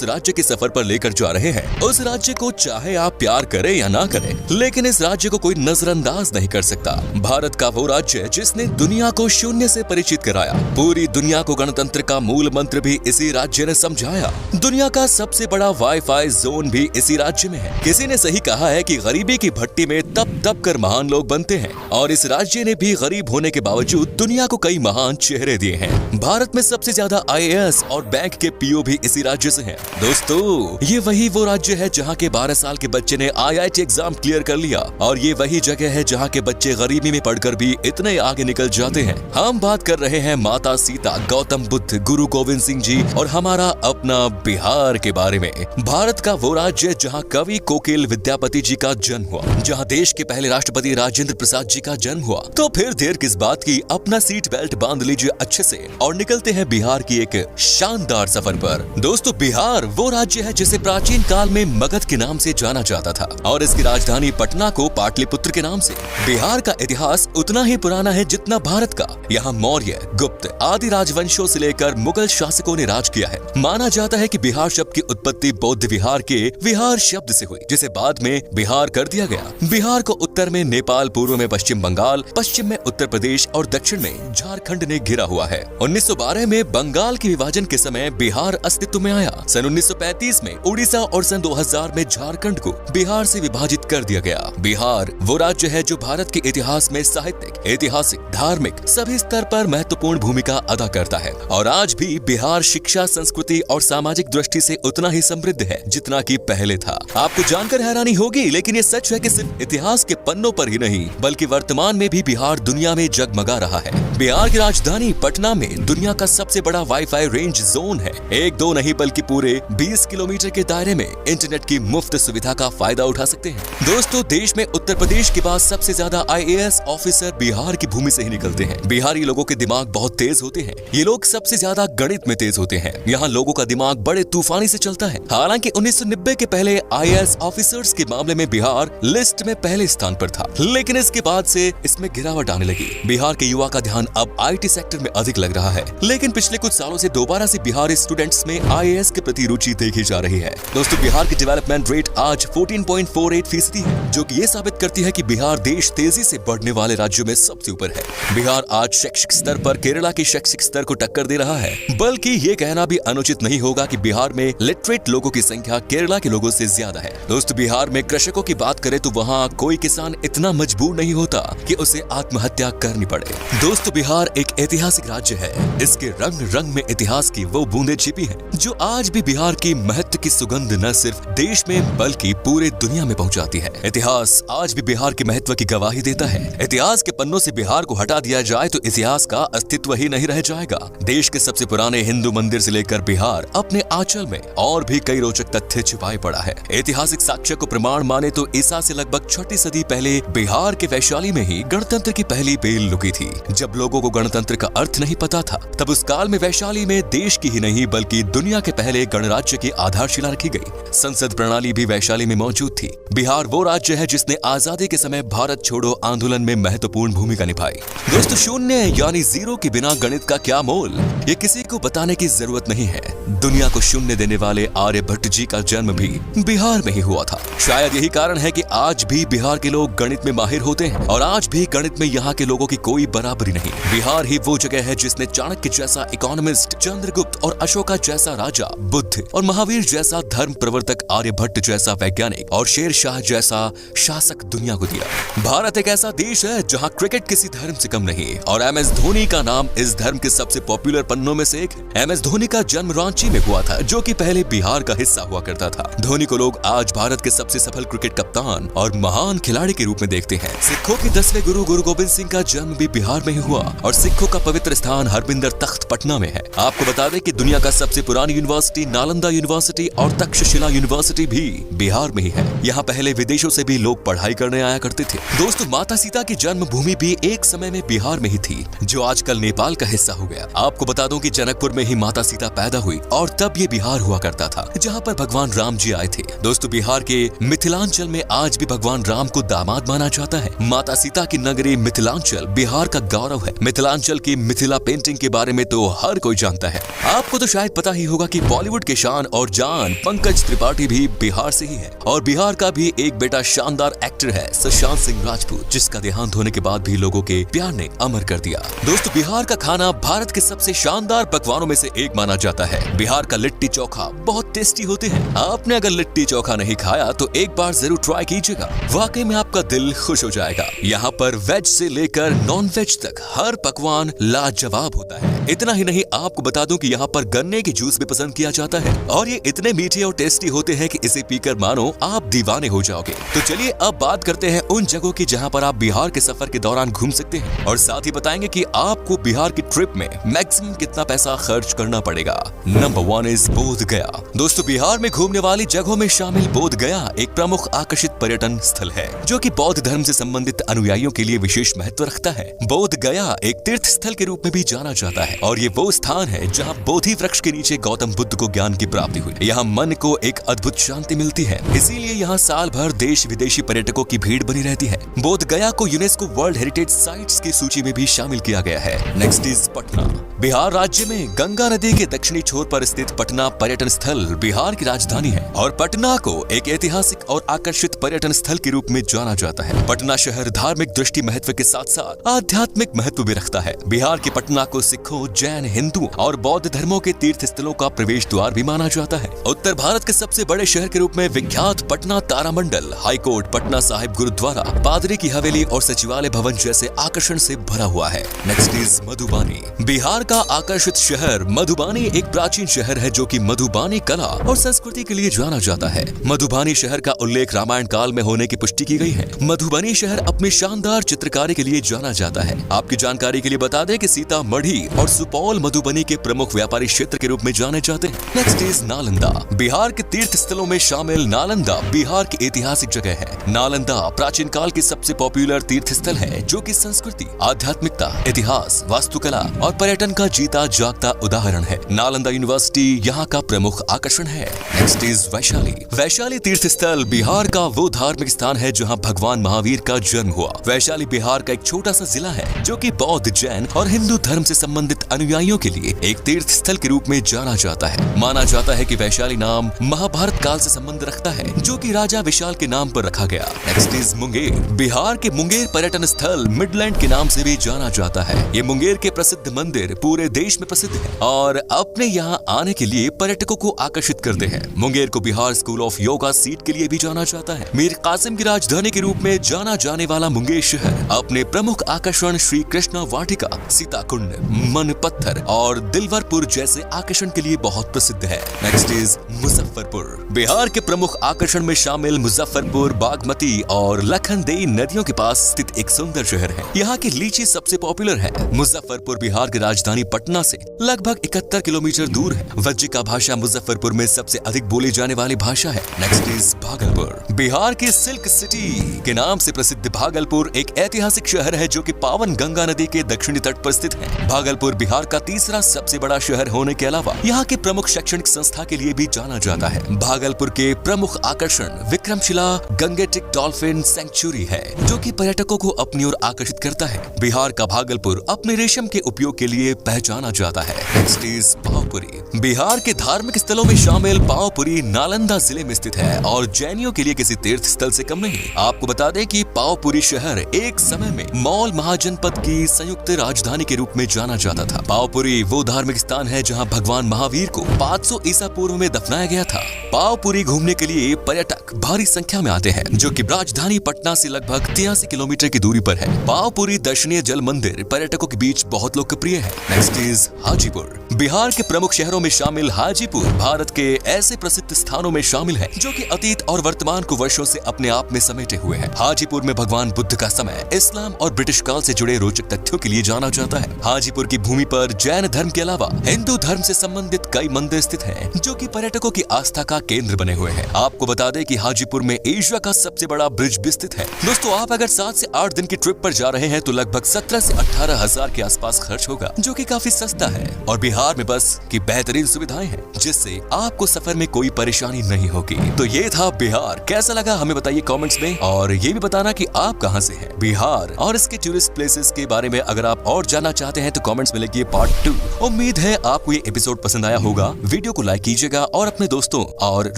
राज्य के सफर पर लेकर जा रहे हैं। उस राज्य को चाहे आप प्यार करें या ना करें, लेकिन इस राज्य को कोई नजरअंदाज नहीं कर सकता। भारत का वो राज्य जिसने दुनिया को शून्य से परिचित कराया, पूरी दुनिया को गणतंत्र का मूल मंत्र भी इसी राज्य ने समझाया। दुनिया का सबसे बड़ा वाईफाई जोन भी इसी राज्य में है। किसी ने सही कहा है कि गरीबी की भट्टी में तप तप कर महान लोग बनते हैं, और इस राज्य ने भी गरीब होने के बावजूद दुनिया को कई महान चेहरे दिए हैं। भारत में सबसे ज्यादा IAS और बैंक के PO भी इसी राज्य से हैं। दोस्तों, ये वही वो राज्य है जहाँ के 12 साल के बच्चे ने IIT एग्जाम क्लियर कर लिया, और ये वही जगह है जहाँ के बच्चे गरीबी में पढ़कर भी इतने आगे निकल जाते हैं। हम बात कर रहे हैं माता सीता, गौतम बुद्ध, गुरु गोविंद सिंह जी और हमारा अपना बिहार के बारे में। भारत का वो राज्य जहाँ कवि कोकिल विद्यापति जी का जन्म हुआ, जहाँ देश के पहले राष्ट्रपति राजेंद्र प्रसाद जी का जन्म हुआ। तो फिर देर किस बात की, अपना सीट बेल्ट बांध लीजिए अच्छे से और निकलते हैं बिहार की एक शानदार सफर पर। दोस्तों, बिहार वो राज्य है जिसे प्राचीन काल में मगध के नाम से जाना जाता था, और इसकी राजधानी पटना को पाटलिपुत्र के नाम से। बिहार का इतिहास उतना ही पुराना है जितना भारत का। यहाँ मौर्य, गुप्त आदि राजवंशों से लेकर मुगल शासकों ने राज किया है। माना जाता है कि बिहार शब्द की उत्पत्ति बौद्ध विहार के विहार शब्द से हुई, जिसे बाद में बिहार कर दिया गया। बिहार को उत्तर में नेपाल, पूर्व में पश्चिम बंगाल, पश्चिम में उत्तर प्रदेश और दक्षिण में झारखंड ने घिरा हुआ है। 1912 में बंगाल के विभाजन के समय बिहार अस्तित्व में आया। सन 1935 में उड़ीसा और सन 2000 में झारखंड को बिहार से विभाजित कर दिया गया। बिहार वो राज्य है जो भारत के इतिहास में साहित्यिक, ऐतिहासिक, धार्मिक सभी स्तर पर महत्वपूर्ण भूमिका अदा करता है, और आज भी बिहार शिक्षा, संस्कृति और सामाजिक दृष्टि से उतना ही समृद्ध है जितना कि पहले था। आपको जानकर हैरानी होगी, लेकिन ये सच है कि सिर्फ इतिहास के पन्नों पर ही नहीं, बल्कि वर्तमान में भी बिहार दुनिया में जगमगा रहा है। बिहार की राजधानी पटना में दुनिया का सबसे बड़ा वाईफाई रेंज जोन है। एक दो नहीं बल्कि पूरे 20 किलोमीटर के दायरे में इंटरनेट की मुफ्त सुविधा का फायदा उठा सकते हैं। दोस्तों, देश में उत्तर प्रदेश के बाद सबसे ज्यादा IAS ऑफिसर बिहार की भूमि से ही निकलते हैं। बिहारी लोगों के दिमाग बहुत तेज होते हैं। ये लोग सबसे ज्यादा गणित में तेज होते हैं। यहाँ लोगों का दिमाग बड़े तूफानी से चलता है। हालांकि 1990 के पहले IAS ऑफिसर्स के मामले में बिहार लिस्ट में पहले स्थान पर था, लेकिन इसके बाद से इसमें गिरावट आने लगी। बिहार के युवा का ध्यान अब IT सेक्टर में अधिक लग रहा है, लेकिन पिछले कुछ सालों से दोबारा से बिहारी स्टूडेंट्स में IAS के प्रति रुचि देखी जा रही है। दोस्तों, बिहार की डेवलपमेंट रेट आज 14.48% है, जो कि ये साबित करती है कि बिहार देश तेजी से बढ़ने वाले राज्यों में सबसे ऊपर है। बिहार आज शैक्षिक स्तर पर केरला के शैक्षिक स्तर को टक्कर दे रहा है, बल्कि ये कहना भी अनुचित नहीं होगा कि बिहार में लिटरेट लोगों की संख्या केरला के लोगों से ज्यादा है। दोस्तों, बिहार में कृषकों की बात करें तो वहाँ कोई किसान इतना मजबूर नहीं होता कि उसे आत्महत्या करनी पड़े। दोस्तों, बिहार एक ऐतिहासिक राज्य है। इसके रंग रंग में इतिहास की वो बूंदें छिपी हैं, जो आज भी बिहार की महत्व की सुगंध न सिर्फ देश में बल्कि पूरे दुनिया में पहुंचाती है। इतिहास आज भी बिहार के महत्व की गवाही देता है। इतिहास के पन्नों से बिहार को हटा दिया जाए तो इतिहास का अस्तित्व ही नहीं रह जाएगा। देश के सबसे पुराने हिंदू मंदिर से लेकर बिहार अपने आंचल में और भी कई रोचक तथ्य छिपाए पड़ा है। ऐतिहासिक साक्ष्य को प्रमाण माने तो ईसा से लगभग 6वीं सदी पहले बिहार के वैशाली में ही गणतंत्र की पहली बेल लुकी थी। जब लोगों को गणतंत्र का अर्थ नहीं पता था, तब उस काल में वैशाली में देश की ही नहीं बल्कि दुनिया के पहले गणराज्य की आधारशिला रखी गई। संसद प्रणाली भी वैशाली में मौजूद थी। बिहार वो राज्य है जिसने आजादी के समय भारत छोड़ो आंदोलन में महत्वपूर्ण भूमिका निभाई। दोस्तों, शून्य यानी जीरो के बिना गणित का क्या मोल, ये किसी को बताने की जरूरत नहीं है। दुनिया को शून्य देने वाले आर्यभट्ट जी का जन्म भी बिहार में ही हुआ था। शायद यही कारण है कि आज भी बिहार के लोग गणित में माहिर होते हैं, और आज भी गणित में यहाँ के लोगों की कोई बराबरी नहीं। बिहार ही वो जगह है जिसने चाणक्य जैसा इकोनॉमिस्ट, चंद्रगुप्त और अशोका जैसा राजा, बुद्ध और महावीर जैसा धर्म प्रवर्तक, आर्यभट्ट जैसा वैज्ञानिक और शेर शाह जैसा शासक दुनिया को दिया। भारत एक ऐसा देश है जहाँ क्रिकेट किसी धर्म से कम नहीं, और MS धोनी का नाम इस धर्म के सबसे पॉपुलर पन्नों में से एक। MS धोनी का जन्म रांची में हुआ था, जो कि पहले बिहार का हिस्सा हुआ करता था। धोनी को लोग आज भारत के सबसे सफल क्रिकेट कप्तान और महान खिलाड़ी के रूप में देखते हैं। सिखों के 10वें गुरु गुरु गोविंद सिंह का जन्म भी बिहार में ही हुआ, और सिखों का पवित्र स्थान हरमिंदर तख्त पटना में है। आपको बता दें कि दुनिया का सबसे पुरानी यूनिवर्सिटी नालंदा यूनिवर्सिटी और तक्षशिला यूनिवर्सिटी भी बिहार में ही है। यहाँ पहले विदेशों से भी लोग पढ़ाई करने आया करते थे। दोस्तों, माता सीता की जन्मभूमि भी एक समय में बिहार में ही थी, जो आजकल नेपाल का हिस्सा हो गया। आपको बता दूं कि जनकपुर में ही माता सीता पैदा हुई, और तब ये बिहार हुआ करता था, जहाँ पर भगवान राम जी आए थे। दोस्तों, बिहार के मिथिलांचल में आज भी भगवान राम को दामाद माना जाता है। माता सीता की नगरी मिथिलांचल बिहार का गौरव है। मिथिलांचल की मिथिला पेंटिंग के बारे में तो हर कोई जानता है। आपको तो शायद पता ही होगा कि बॉलीवुड के शान और जान कप्तान पंकज त्रिपाठी भी बिहार से ही है और बिहार का भी एक बेटा शानदार एक्टर है सुशांत सिंह राजपूत, जिसका देहांत होने के बाद भी लोगों के प्यार ने अमर कर दिया। दोस्तों, बिहार का खाना भारत के सबसे शानदार पकवानों में से एक माना जाता है। बिहार का लिट्टी चोखा बहुत टेस्टी होते हैं। आपने अगर लिट्टी चोखा नहीं खाया तो एक बार जरूर ट्राई कीजिएगा, वाकई में आपका दिल खुश हो जाएगा। यहाँ पर वेज से लेकर नॉन वेज तक हर पकवान लाजवाब होता है। इतना ही नहीं, आपको बता दूं कि यहाँ पर गन्ने की जूस भी पसंद किया जाता है और ये इतने मीठे और टेस्टी होते हैं कि इसे पीकर मानो आप दीवाने हो जाओगे। तो चलिए अब बात करते हैं उन जगहों की जहाँ पर आप बिहार के सफर के दौरान घूम सकते हैं और साथ ही बताएंगे कि आपको बिहार की ट्रिप में मैक्सिमम कितना पैसा खर्च करना पड़ेगा। नंबर 1 इज बोध गया। दोस्तों, बिहार में घूमने वाली जगहों में शामिल बोध गया एक प्रमुख आकर्षित पर्यटन स्थल है जो कि बौद्ध धर्म से संबंधित अनुयायियों के लिए विशेष महत्व रखता है। बोध गया एक तीर्थ स्थल के रूप में भी जाना जाता है और ये वो स्थान है जहाँ बोधि वृक्ष के नीचे गौतम बुद्ध को ज्ञान की प्राप्ति हुई। यहाँ मन को एक अद्भुत शांति मिलती है, इसीलिए यहाँ साल भर देश विदेशी पर्यटकों की भीड़ बनी रहती है। बोध गया को यूनेस्को वर्ल्ड हेरिटेज साइट्स की सूची में भी शामिल किया गया है। Next is Patna. बिहार राज्य में गंगा नदी के दक्षिणी छोर पर स्थित पटना पर्यटन स्थल बिहार की राजधानी है और पटना को एक ऐतिहासिक और आकर्षित पर्यटन स्थल के रूप में जाना जाता है। पटना शहर धार्मिक दृष्टि महत्व के साथ साथ आध्यात्मिक महत्व भी रखता है। बिहार के पटना को सिखों, जैन, हिंदू और बौद्ध धर्मों के तीर्थ स्थलों का प्रवेश द्वार भी माना जाता है। उत्तर भारत के सबसे बड़े शहर के रूप में विख्यात पटना तारामंडल, हाईकोर्ट, पटना साहिब गुरुद्वारा, पादरी की हवेली और सचिवालय भवन जैसे आकर्षण से भरा हुआ है। Next is Madhubani. बिहार का आकर्षित शहर मधुबानी एक प्राचीन शहर है जो कि मधुबानी कला और संस्कृति के लिए जाना जाता है। मधुबानी शहर का उल्लेख रामायण काल में होने की पुष्टि की गई है। मधुबनी शहर अपनी शानदार चित्रकारी के लिए जाना जाता है। आपकी जानकारी के लिए बता दें कि सीतामढ़ी और सुपौल मधुबनी के प्रमुख व्यापारी क्षेत्र के रूप में जाने जाते हैं। Next is Nalanda. बिहार के तीर्थ स्थलों में शामिल नालंदा बिहार की ऐतिहासिक जगह है। नालंदा प्राचीन काल की सबसे पॉपुलर तीर्थ स्थल है जो कि संस्कृति, आध्यात्मिकता, इतिहास, वास्तुकला और पर्यटन का जीता जागता उदाहरण है। नालंदा यूनिवर्सिटी यहाँ का प्रमुख आकर्षण है। Next is Vaishali. वैशाली तीर्थ स्थल बिहार का वो धार्मिक स्थान है जहाँ भगवान महावीर का जन्म हुआ। वैशाली बिहार का एक छोटा सा जिला है जो कि बौद्ध, जैन और हिंदू धर्म से संबंधित अनुयायियों के लिए एक तीर्थ स्थल के रूप में जाना जाता है। माना जाता है कि वैशाली नाम महाभारत काल से संबंध रखता है जो कि राजा विशाल के नाम पर रखा गया। Next is Munger. बिहार के मुंगेर पर्यटन स्थल मिडलैंड के नाम से भी जाना जाता है। ये मुंगेर के प्रसिद्ध मंदिर पूरे देश में प्रसिद्ध है और अपने यहाँ आने के लिए पर्यटकों को आकर्षित करते हैं। मुंगेर को Bihar school of yoga seat के लिए भी जाना जाता है। मीर कासिम की राजधानी के रूप में जाना जाने वाला मुंगेर शहर अपने प्रमुख आकर्षण श्री कृष्णा वाटिका, सीताकुंड, मन पत्थर और दिलवरपुर जैसे आकर्षण के लिए बहुत प्रसिद्ध है। Next is Muzaffarpur. बिहार के प्रमुख आकर्षण में शामिल मुजफ्फरपुर बागमती और लखनदेई नदियों के पास स्थित एक सुंदर शहर है। यहाँ की लीची सबसे पॉपुलर है। मुजफ्फरपुर बिहार की राजधानी पटना से लगभग 71 किलोमीटर दूर है। वज्जिका भाषा मुजफ्फरपुर में सबसे अधिक बोली जाने वाली भाषा है। Next is Bhagalpur. बिहार की सिल्क सिटी के नाम से प्रसिद्ध भागलपुर एक ऐतिहासिक शहर है जो कि पावन गंगा नदी के दक्षिणी तट पर स्थित है। भागलपुर बिहार का तीसरा सबसे बड़ा शहर होने के अलावा यहाँ के प्रमुख शैक्षणिक संस्था के लिए भी जाना जाता है। भागलपुर के प्रमुख आकर्षण विक्रमशिला गंगेटिक डॉल्फिन सेंचुरी है जो कि पर्यटकों को अपनी ओर आकर्षित करता है। बिहार का भागलपुर अपने रेशम के उपयोग के लिए पहचाना जाता है। Next is Pawapuri. बिहार के धार्मिक स्थलों में शामिल पावपुरी नालंदा जिले में स्थित है और जैनियों के लिए किसी तीर्थ स्थल से कम नहीं। आपको बता दें कि पावपुरी शहर एक समय में मौल महाजनपद की संयुक्त राजधानी के रूप में जाना जाता था। पावपुरी वो धार्मिक स्थान है जहां भगवान महावीर को 500 ईसा पूर्व में दफनाया गया था। पावपुरी घूमने के लिए पर्यटक भारी संख्या में आते हैं जो कि राजधानी पटना से लगभग 83 किलोमीटर की दूरी पर है। पावपुरी दर्शनीय जल मंदिर पर्यटकों के बीच बहुत लोकप्रिय है। Next is Hajipur. बिहार के प्रमुख शहरों में शामिल हाजीपुर भारत के ऐसे प्रसिद्ध स्थानों में शामिल है जो कि अतीत और वर्तमान को वर्षों से अपने आप में समेटे हुए हैं। हाजीपुर में भगवान बुद्ध का समय, इस्लाम और ब्रिटिश काल से जुड़े रोचक तथ्यों के लिए जाना जाता है। हाजीपुर की भूमि पर जैन धर्म के अलावा हिंदू धर्म से संबंधित कई मंदिर स्थित हैं जो कि पर्यटकों की आस्था का केंद्र बने हुए हैं। आपको बता दें कि हाजीपुर में एशिया का सबसे बड़ा ब्रिज भी स्थित है। दोस्तों, आप अगर 7 से 8 दिन की ट्रिप पर जा रहे हैं तो लगभग 17 से 18 हजार के आसपास खर्च होगा जो कि काफी सस्ता है और बिहार में बस की बेहतरीन सुविधाएं हैं, जिससे आपको सफर में कोई परेशानी नहीं होगी। तो ये था बिहार। कैसा लगा हमें बताइए कमेंट्स में, और ये भी बताना कि आप कहां से हैं। बिहार और इसके टूरिस्ट प्लेसेस के बारे में अगर आप और जानना चाहते हैं तो कमेंट्स में लिखिए पार्ट 2। उम्मीद है आपको ये एपिसोड पसंद आया होगा। वीडियो को लाइक कीजिएगा और अपने दोस्तों और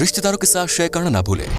रिश्तेदारों के साथ शेयर करना ना भूलें।